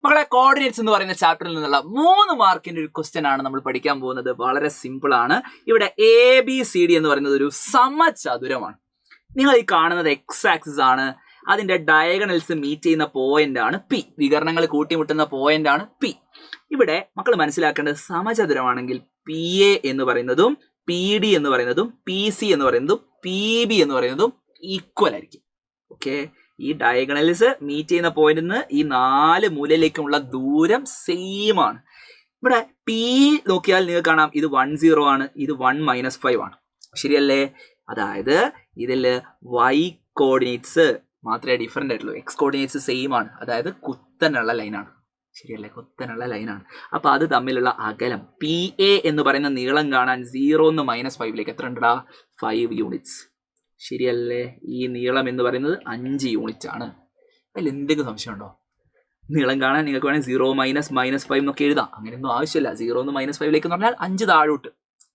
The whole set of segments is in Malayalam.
മക്കളെ, കോർഡിനേറ്റ്സ് എന്ന് പറയുന്ന ചാപ്റ്ററിൽ നിന്നുള്ള 3 മാർക്കിന്റെ ഒരു ക്വസ്റ്റ്യൻ ആണ് നമ്മൾ പഠിക്കാൻ പോകുന്നത്. വളരെ സിമ്പിൾ ആണ്. ഇവിടെ ABCD എന്ന് പറയുന്നത് ഒരു സമചതുരമാണ്. നിങ്ങൾ ഈ കാണുന്നത് എക്സ് ആക്സിസ് ആണ്. അതിന്റെ ഡയഗണൽസ് മീറ്റ് ചെയ്യുന്ന പോയിന്റ് ആണ് P. വികരണങ്ങൾ കൂട്ടിമുട്ടുന്ന പോയിന്റ് ആണ് P. ഇവിടെ മക്കൾ മനസ്സിലാക്കേണ്ടത് സമചതുരമാണെങ്കിൽ PA എന്ന് പറയുന്നതും PD എന്ന് പറയുന്നതും PC എന്ന് പറയുന്നതും PB എന്ന് പറയുന്നതും ഈക്വൽ ആയിരിക്കും. ഓക്കെ, ഈ ഡയഗണൽസ് മീറ്റ് ചെയ്യുന്ന പോയിന്റിൽ നിന്ന് ഈ 4 മൂലയിലേക്കുമുള്ള ദൂരം സെയിം ആണ്. ഇവിടെ P നോക്കിയാൽ നിങ്ങൾക്ക് കാണാം, ഇത് 1 0 ആണ്, ഇത് 1 -5 ആണ്. ശരിയല്ലേ? അതായത് ഇതിൽ y കോർഡിനേറ്റ്സ് മാത്രമേ ഡിഫറെന്റ് ആയിട്ടുള്ളൂ. എക്സ് കോർഡിനേറ്റ്സ് സെയിം ആണ്. അതായത് കുത്തനുള്ള ലൈനാണ്. ശരിയല്ലേ? കുത്തനുള്ള ലൈനാണ്. അപ്പൊ അത് തമ്മിലുള്ള അകലം PA എന്ന് പറയുന്ന നീളം കാണാൻ 0 നിന്ന് -5 എത്ര ഉണ്ടടാ? 5 യൂണിറ്റ്സ്. ശരിയല്ലേ? ഈ നീളം എന്ന് പറയുന്നത് 5 യൂണിറ്റ് ആണ്. അതിൽ എന്തെങ്കിലും സംശയമുണ്ടോ? നീളം കാണാൻ നിങ്ങൾക്ക് വേണമെങ്കിൽ 0 -5 എന്നൊക്കെ എഴുതാം. അങ്ങനെയൊന്നും ആവശ്യമില്ല. 0 നിന്ന് -5 എന്ന് പറഞ്ഞാൽ 5 താഴോട്ട്.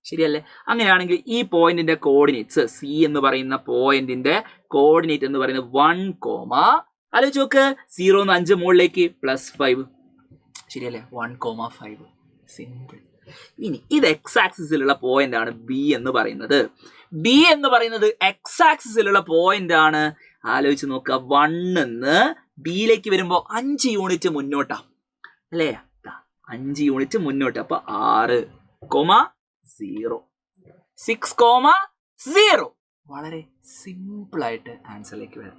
ശരിയല്ലേ? അങ്ങനെയാണെങ്കിൽ ഈ പോയിന്റിന്റെ കോർഡിനേറ്റ്സ് C എന്ന് പറയുന്ന പോയിന്റിന്റെ കോർഡിനേറ്റ് എന്ന് പറയുന്നത് 1, ആലോചിച്ച് നോക്ക്, 0 നിന്ന് 5 മുകളിലേക്ക് +5. ശരിയല്ലേ? 1, 5. സിമ്പിൾ. ഇനി ഇത് എക്സ് ആക്സിസിലുള്ള പോയിന്റ് ആണ് B എന്ന് പറയുന്നത്. B എന്ന് പറയുന്നത് എക്സ് ആക്സിസിലുള്ള പോയിന്റ് ആണ്. ആലോചിച്ച് നോക്കുക, 1 നിന്ന് ബിയിലേക്ക് വരുമ്പോൾ 5 യൂണിറ്റ് മുന്നോട്ടാ അല്ലേ? 5 യൂണിറ്റ് മുന്നോട്ട്. അപ്പൊ 6, 0, 6, 0. വളരെ സിമ്പിൾ ആയിട്ട് ആൻസറിലേക്ക് വരാം.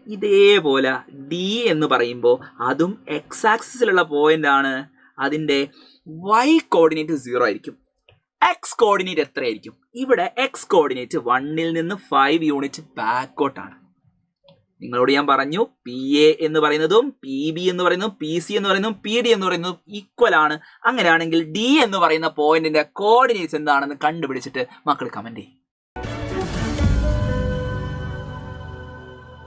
ഇതേപോലെ D എന്ന് പറയുമ്പോൾ അതും എക്സ് ആക്സിസിലുള്ള പോയിന്റ് ആണ്. അതിന്റെ y കോർഡിനേറ്റ് 0 ആയിരിക്കും. എക്സ് കോർഡിനേറ്റ് എത്രയായിരിക്കും? ഇവിടെ എക്സ് കോർഡിനേറ്റ് 1 നിന്ന് 5 യൂണിറ്റ് ബാക്കോട്ടാണ്. നിങ്ങളോട് ഞാൻ പറഞ്ഞു, PA എന്ന് പറയുന്നതും PB എന്ന് പറയുന്നതും PC എന്ന് പറയുന്നതും PD എന്ന് പറയുന്നതും ഈക്വൽ ആണ്. അങ്ങനെയാണെങ്കിൽ D എന്ന് പറയുന്ന പോയിന്റിന്റെ കോർഡിനേറ്റ്സ് എന്താണെന്ന് കണ്ടുപിടിച്ചിട്ട് മക്കൾ കമന്റ് ചെയ്യും.